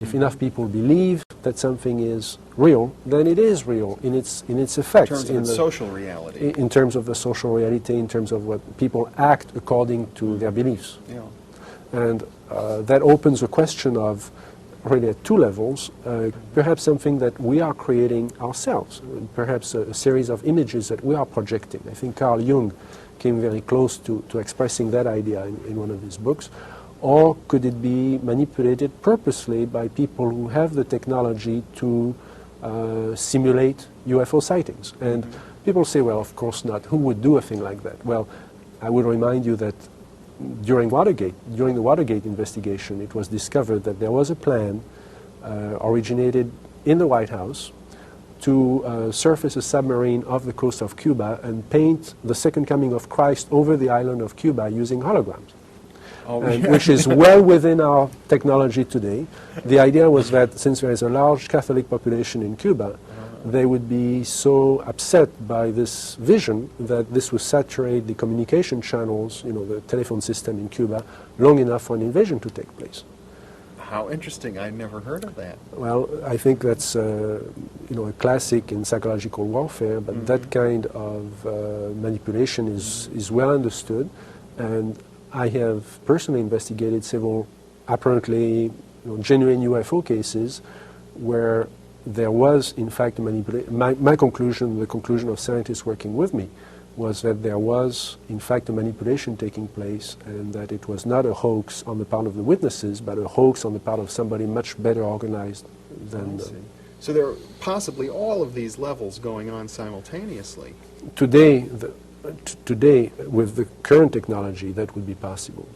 If enough people believe that something is real, then it is real in its effects. In terms of its social reality. In terms of the social reality, in terms of what people act according to their beliefs. Yeah. And that opens a question of, really at two levels, perhaps something that we are creating ourselves, perhaps a series of images that we are projecting. I think Carl Jung came very close to expressing that idea in one of his books. Or could it be manipulated purposely by people who have the technology to simulate UFO sightings? And people say, well, of course not. Who would do a thing like that? Well, I would remind you that during the Watergate investigation, it was discovered that there was a plan originated in the White House to surface a submarine off the coast of Cuba and paint the second coming of Christ over the island of Cuba using holograms. Which is well within our technology today. The idea was that since there is a large Catholic population in Cuba, they would be so upset by this vision that this would saturate the communication channels, the telephone system in Cuba, long enough for an invasion to take place. How interesting. I never heard of that. Well, I think that's a classic in psychological warfare, but that kind of manipulation is well understood, and I have personally investigated several apparently genuine UFO cases where there was in fact a manipulation. My conclusion, the conclusion of scientists working with me, was that there was in fact a manipulation taking place, and that it was not a hoax on the part of the witnesses, but a hoax on the part of somebody much better organized than... So there are possibly all of these levels going on simultaneously. Today, with the current technology, that would be possible.